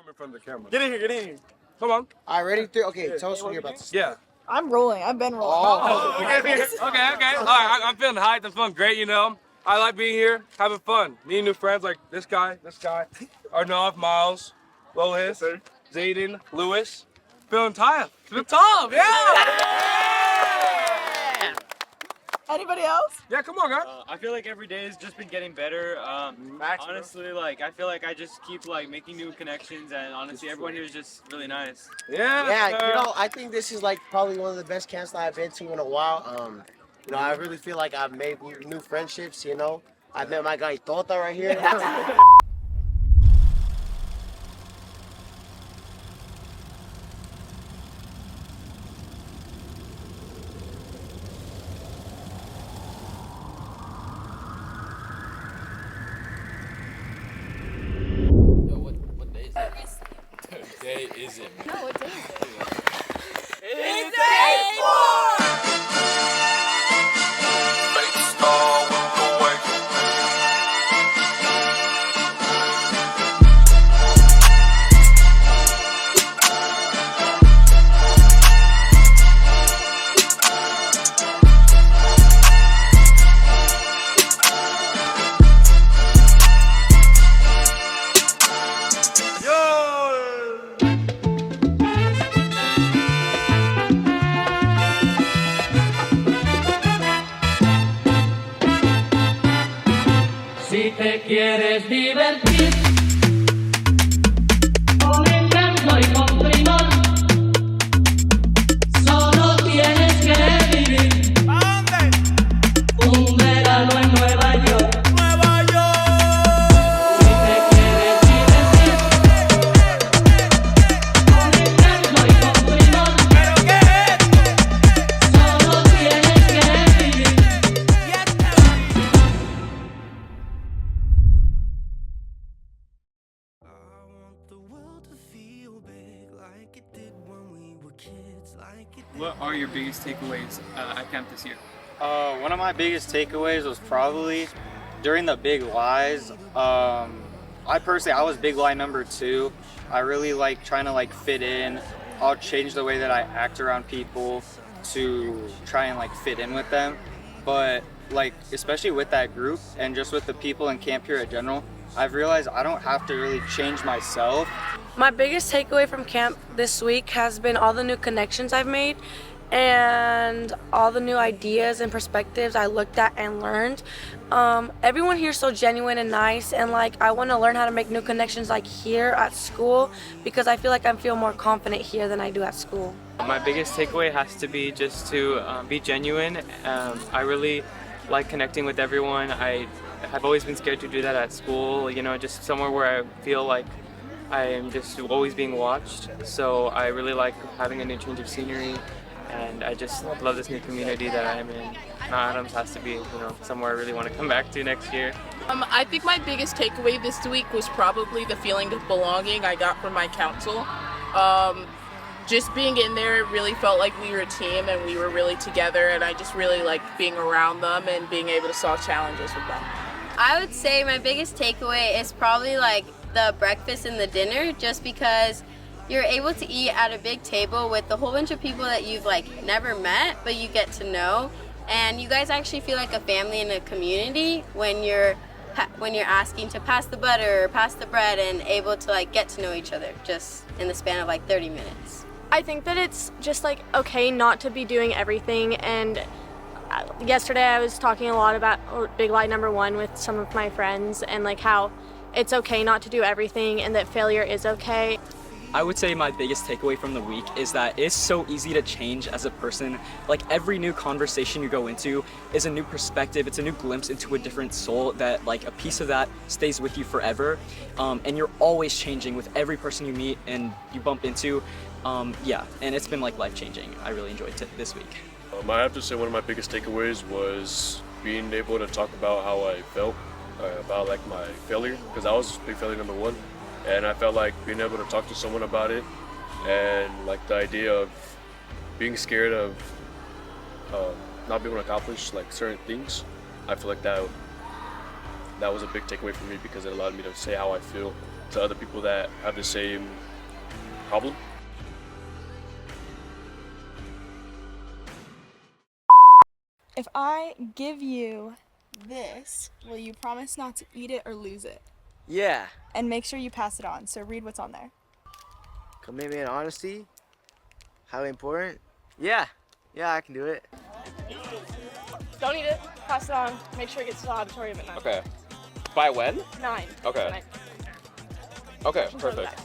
In front of the camera. Get in here, get in here. Come on. All right, ready? Okay, tell us what you're about to say. Yeah. I'm rolling. I've been rolling. Okay. All right, I'm feeling hyped. I'm feeling great, you know. I like being here, having fun, meeting new friends like this guy, Arnav, Miles, Lois, Zayden, Lewis. Feeling tired. Feeling tough, yeah! Anybody else? Yeah, come on, guys. I feel like every day has just been getting better. Honestly, like I feel like I just keep like making new connections, and honestly, everyone here is just really nice. Yeah. You know, I think this is like probably one of the best camps that I've been to in a while. You know, I really feel like I've made new friendships. You know, I met my guy Tota right here. What day is it? No, what day is it? It's day 4! Si te quieres divertir con encanto y con primor, solo tienes que vivir un verano en Nueva York. Si te quieres divertir con encanto y con primor, solo tienes que vivir. What are your biggest takeaways at camp this year? One of my biggest takeaways was probably during the big lies. I was big lie number 2. I really like trying to like fit in. I'll change the way that I act around people to try and like fit in with them. But like especially with that group and just with the people in camp here in general, I've realized I don't have to really change myself. My biggest takeaway from camp this week has been all the new connections I've made and all the new ideas and perspectives I looked at and learned. Everyone here is so genuine and nice, and like I want to learn how to make new connections like here at school because I feel like I feel more confident here than I do at school. My biggest takeaway has to be just to be genuine. I really like connecting with everyone. I have always been scared to do that at school, you know, just somewhere where I feel like I am just always being watched. So I really like having a new change of scenery, and I just love this new community that I am in. Mount Adams has to be, you know, somewhere I really want to come back to next year. I think my biggest takeaway this week was probably the feeling of belonging I got from my council. Just being in there, it really felt like we were a team and we were really together, and I just really liked being around them and being able to solve challenges with them. I would say my biggest takeaway is probably like the breakfast and the dinner, just because you're able to eat at a big table with a whole bunch of people that you've like never met, but you get to know, and you guys actually feel like a family and a community when you're asking to pass the butter or pass the bread and able to like get to know each other just in the span of like 30 minutes. I think that it's just like okay not to be doing everything, and yesterday I was talking a lot about big lie number 1 with some of my friends and like how it's okay not to do everything and that failure is okay. I would say my biggest takeaway from the week is that it's so easy to change as a person. Like every new conversation you go into is a new perspective, it's a new glimpse into a different soul that like a piece of that stays with you forever. And you're always changing with every person you meet and you bump into. Yeah, and it's been like life-changing. I really enjoyed this week. I have to say one of my biggest takeaways was being able to talk about how I felt about like my failure, because I was big failure number 1. And I felt like being able to talk to someone about it, and like the idea of being scared of not being able to accomplish like certain things, I feel like that was a big takeaway for me because it allowed me to say how I feel to other people that have the same problem. If I give you this, will you promise not to eat it or lose it? Yeah. And make sure you pass it on. So read what's on there. Commitment and honesty. Highly important. Yeah. Yeah, I can do it. Don't eat it. Pass it on. Make sure it gets to the auditorium at 9. Okay. By when? 9. Okay. 9. Okay, perfect.